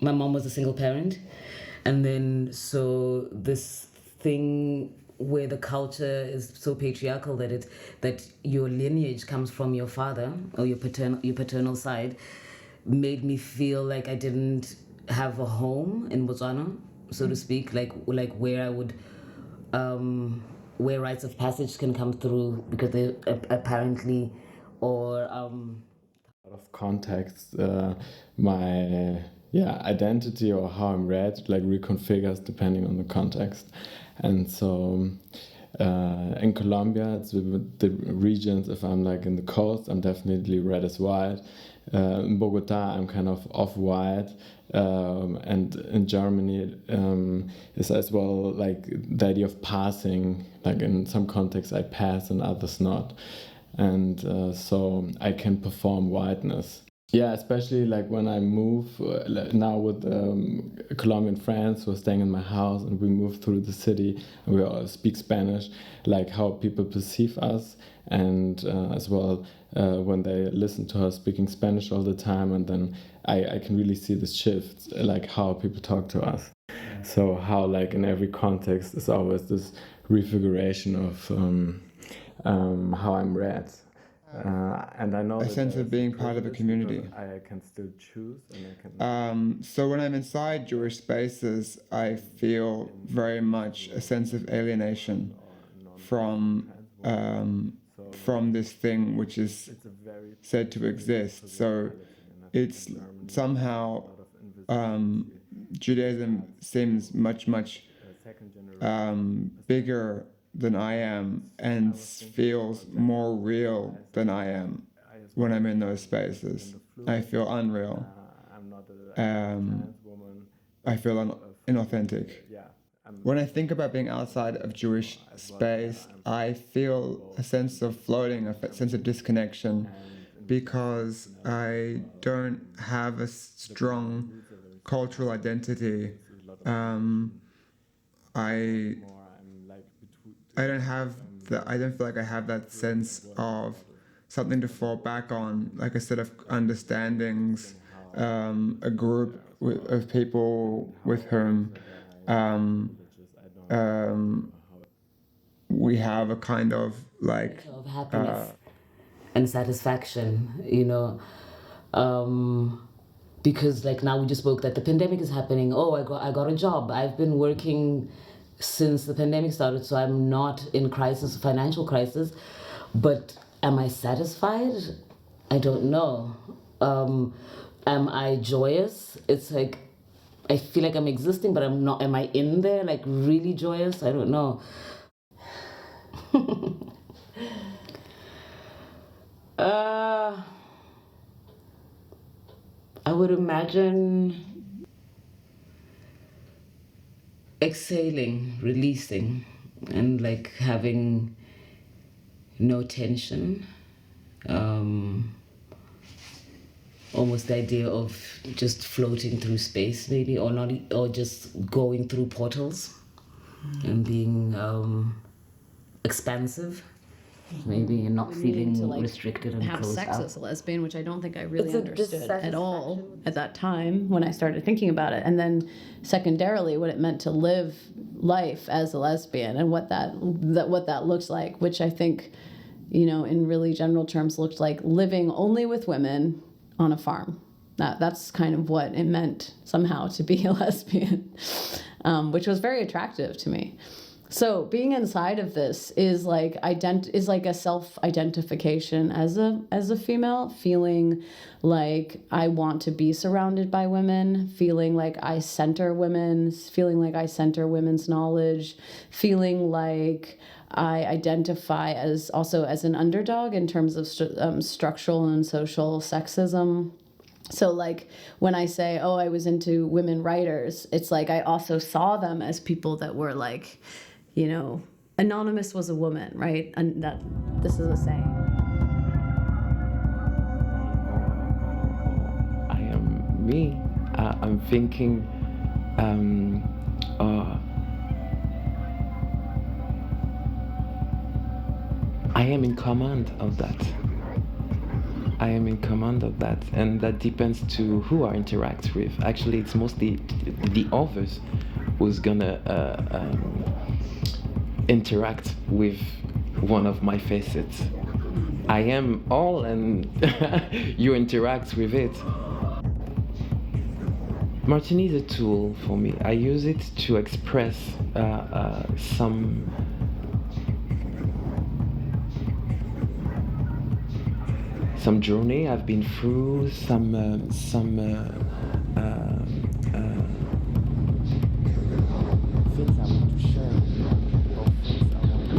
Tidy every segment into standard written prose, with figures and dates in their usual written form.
my mom was a single parent, and then so this thing where the culture is so patriarchal that your lineage comes from your father or your paternal side made me feel like I didn't have a home in Botswana, so to speak, like where I would where rites of passage can come through, because they apparently or Out of context, my identity or how I'm read like reconfigures depending on the context. And so in Colombia, it's with the regions. If I'm like in the coast, I'm definitely red as white. In Bogota, I'm kind of off-white. And in Germany, is as well like the idea of passing. Like in some contexts, I pass and others not. And so I can perform whiteness. Yeah, especially like when I move now with Colombian friends who are staying in my house, and we move through the city and we all speak Spanish, like how people perceive us, and as well when they listen to us speaking Spanish all the time, and then I can really see this shift, like how people talk to us. So how like in every context is always this refiguration of how I'm read. And I know a sense of being part of a community. I can still choose, and I can. So when I'm inside Jewish spaces, I feel very much a sense of alienation from this thing which is said to exist. So it's somehow Judaism seems much bigger than I am, and feels more real than I am when I'm in those spaces. I feel unreal. I feel inauthentic. When I think about being outside of Jewish space, I feel a sense of floating, a sense of disconnection, because I don't have a strong cultural identity. I don't feel like I have that sense of something to fall back on, like a set of understandings, a group of people with whom we have a kind of like of happiness and satisfaction, because like now we just spoke that the pandemic is happening. Oh, I got a job. I've been working since the pandemic started, so I'm not in financial crisis. But am I satisfied? I don't know. Am I joyous? It's like I feel like I'm existing, but I'm not. Am I in there like really joyous? I don't know. I would imagine exhaling, releasing, and like having no tension. Almost the idea of just floating through space, maybe, or not, or just going through portals and being expansive. Maybe, and not feeling to, like, restricted and have closed sex up. as a lesbian, which I don't think I really It's a understood at all dissatisfaction. at that time when I started thinking about it. And then secondarily, what it meant to live life as a lesbian and what that looks like, which I think, in really general terms, looked like living only with women on a farm. That's kind of what it meant somehow to be a lesbian, which was very attractive to me. So being inside of this is like a self-identification as a female, feeling like I want to be surrounded by women, feeling like I center women's knowledge, feeling like I identify as an underdog in terms of structural and social sexism. So like when I say, oh, I was into women writers, it's like I also saw them as people that were like, anonymous was a woman, right? And that this is a saying. I am me. I'm thinking, I am in command of that. I am in command of that, and that depends to who I interact with. Actually, it's mostly the others who's gonna interact with one of my facets. I am all, and you interact with it. Martini is a tool for me. I use it to express some journey I've been through, some things I want to share, or things I want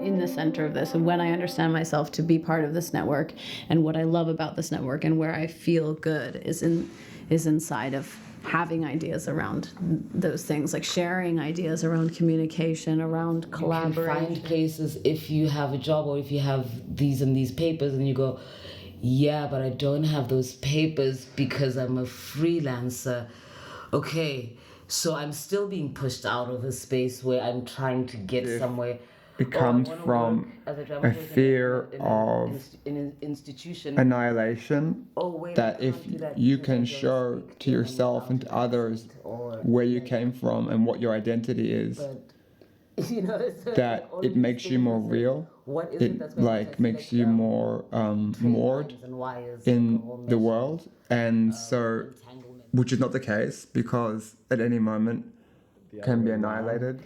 in the center of this, and when I understand myself to be part of this network, and what I love about this network and where I feel good is inside of having ideas around those things, like sharing ideas around communication, around collaborating. You can find places if you have a job or if you have these and these papers and you go, yeah, but I don't have those papers because I'm a freelancer. Okay, so I'm still being pushed out of a space where I'm trying to get somewhere. It comes from a fear of an institution. annihilation, that if you can show to yourself and to others where you came from and what your identity is, that it makes you more real. It like makes you more moored in the world, and so, which is not the case, because at any moment can be annihilated.